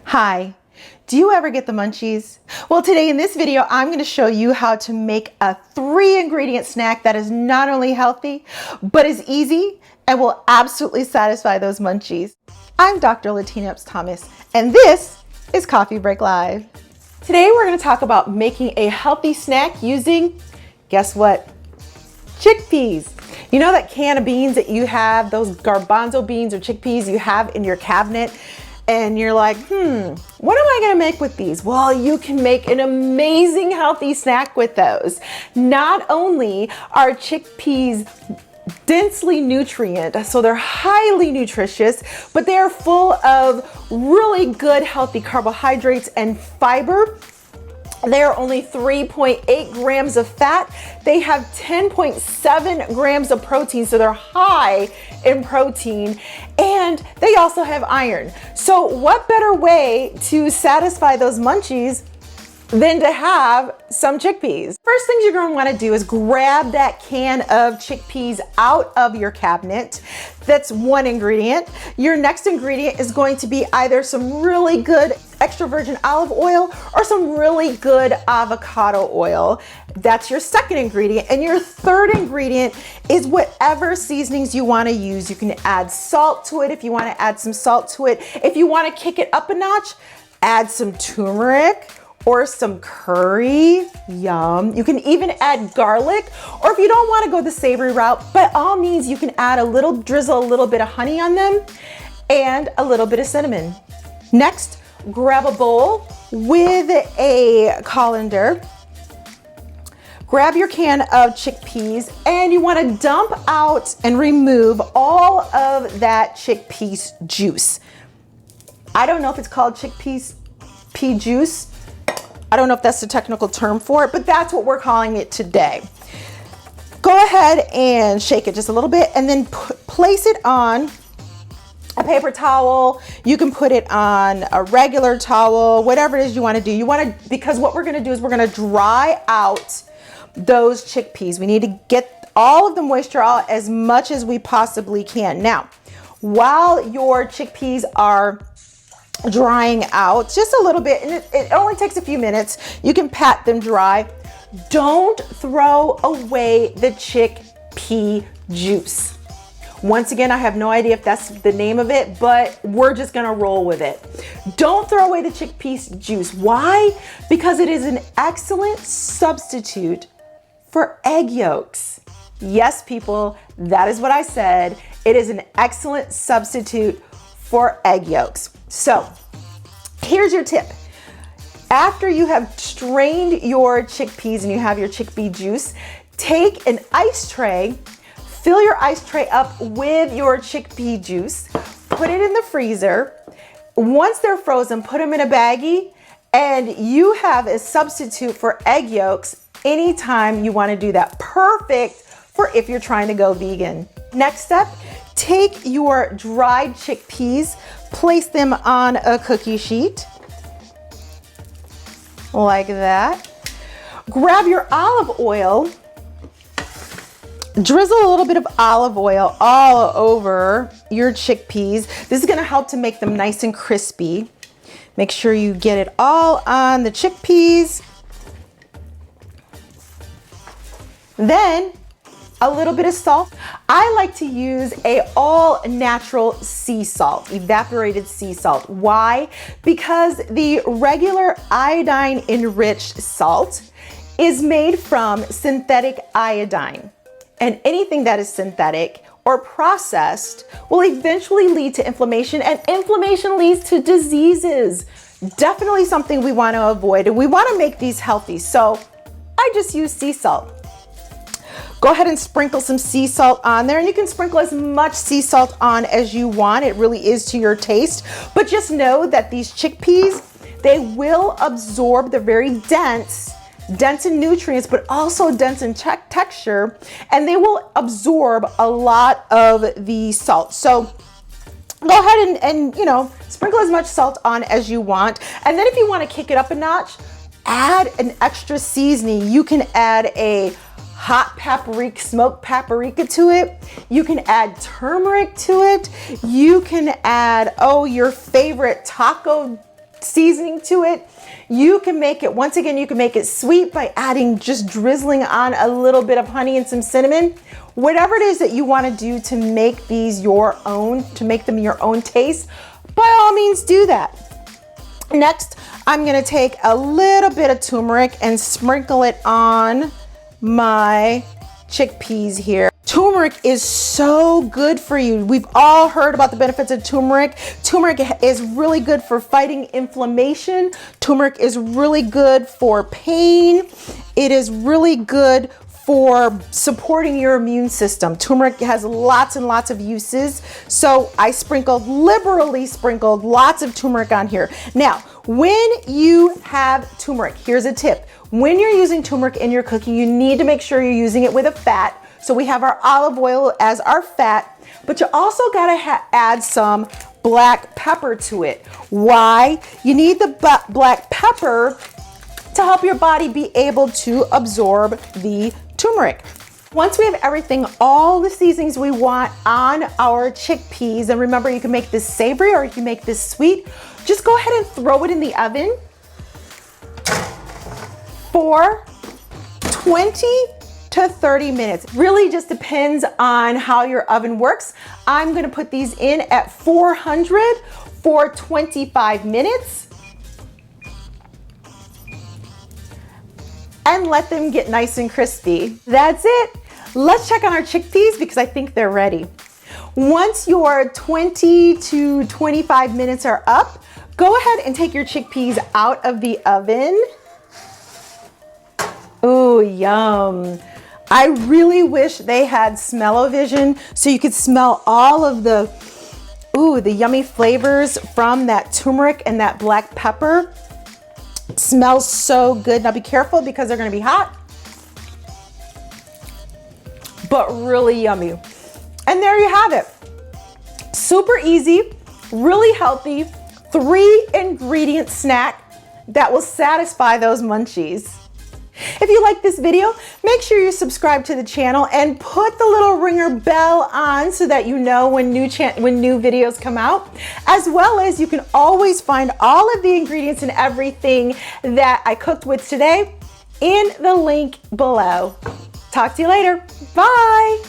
Hi, do you ever get the munchies? Well, today in this video, I'm going to show you how to make a 3-ingredient snack that is not only healthy, but is easy and will absolutely satisfy those munchies. I'm Dr. Latina Epps-Thomas, and this is Coffee Break Live. Today, we're going to talk about making a healthy snack using, guess what? Chickpeas. You know that can of beans that you have, those garbanzo beans or chickpeas you have in your cabinet? And you're like, what am I gonna make with these? Well, you can make an amazing healthy snack with those. Not only are chickpeas densely nutrient, so they're highly nutritious, but they are full of really good healthy carbohydrates and fiber. They are only 3.8 grams of fat. They have 10.7 grams of protein, so they're high in protein, and they also have iron. So what better way to satisfy those munchies than to have some chickpeas? First things you're going to want to do is grab that can of chickpeas out of your cabinet. That's one ingredient. Your next ingredient is going to be either some really good extra virgin olive oil or some really good avocado oil. That's your second ingredient. And your third ingredient is whatever seasonings you want to use. You can add salt to it if you want to add some salt to it. If you want to kick it up a notch, add some turmeric or some curry, yum. You can even add garlic, or if you don't want to go the savory route, by all means, you can add drizzle a little bit of honey on them and a little bit of cinnamon. Next, grab a bowl with a colander. Grab your can of chickpeas and you want to dump out and remove all of that chickpeas juice. I don't know if it's called pea juice. I don't know if that's the technical term for it, but that's what we're calling it today. Go ahead and shake it just a little bit and then place it on a paper towel. You can put it on a regular towel, whatever it is you want to do. Because what we're going to do is we're going to dry out those chickpeas. We need to get all of the moisture out as much as we possibly can. Now, while your chickpeas are drying out just a little bit, and it only takes a few minutes, you can pat them dry. Don't throw away the chickpea juice. Once again, I have no idea if that's the name of it, but we're just gonna roll with it. Don't throw away the chickpea juice. Why? Because it is an excellent substitute for egg yolks. Yes, people, that is what I said. It is an excellent substitute for egg yolks. So here's your tip. After you have strained your chickpeas and you have your chickpea juice, take an ice tray, fill your ice tray up with your chickpea juice, put it in the freezer. Once they're frozen, put them in a baggie, and you have a substitute for egg yolks anytime you want to do that. Perfect for if you're trying to go vegan. Next step, take your dried chickpeas, place them on a cookie sheet, like that. Grab your olive oil, drizzle a little bit of olive oil all over your chickpeas. This is gonna help to make them nice and crispy. Make sure you get it all on the chickpeas. Then a little bit of salt. I like to use a all natural sea salt, evaporated sea salt. Why? Because the regular iodine enriched salt is made from synthetic iodine. And anything that is synthetic or processed will eventually lead to inflammation, and inflammation leads to diseases. Definitely something we want to avoid, and we want to make these healthy. So I just use sea salt. Go ahead and sprinkle some sea salt on there, and you can sprinkle as much sea salt on as you want. It really is to your taste. But just know that these chickpeas, they will absorb the very dense in nutrients, but also dense in texture, and they will absorb a lot of the salt. So go ahead and sprinkle as much salt on as you want. And then if you want to kick it up a notch, add an extra seasoning. You can add a hot paprika, smoked paprika to it. You can add turmeric to it. You can add, your favorite taco seasoning to it. You can make it, once again, you can make it sweet by adding, just drizzling on a little bit of honey and some cinnamon. Whatever it is that you want to do to make these your own, to make them your own taste, by all means do that. Next, I'm going to take a little bit of turmeric and sprinkle it on my chickpeas here. Turmeric is so good for you. We've all heard about the benefits of turmeric. Turmeric is really good for fighting inflammation. Turmeric is really good for pain. It is really good for supporting your immune system. Turmeric has lots and lots of uses. So I liberally sprinkled lots of turmeric on here. Now, when you have turmeric, here's a tip. When you're using turmeric in your cooking, you need to make sure you're using it with a fat. So we have our olive oil as our fat, but you also gotta add some black pepper to it. Why? You need the black pepper to help your body be able to absorb the turmeric. Once we have everything, all the seasonings we want on our chickpeas, and remember, you can make this savory or you can make this sweet, just go ahead and throw it in the oven for 20 to 30 minutes. Really just depends on how your oven works. I'm gonna put these in at 400 for 25 minutes and let them get nice and crispy. That's it. Let's check on our chickpeas because I think they're ready. Once your 20 to 25 minutes are up, go ahead and take your chickpeas out of the oven. Ooh, yum. I really wish they had smell-o-vision so you could smell all of the yummy flavors from that turmeric and that black pepper. It smells so good. Now be careful because they're gonna be hot, but really yummy. And there you have it. Super easy, really healthy, 3-ingredient snack that will satisfy those munchies. If you like this video, make sure you subscribe to the channel and put the little ringer bell on so that you know when new videos come out. As well as you can always find all of the ingredients and everything that I cooked with today in the link below. Talk to you later. Bye.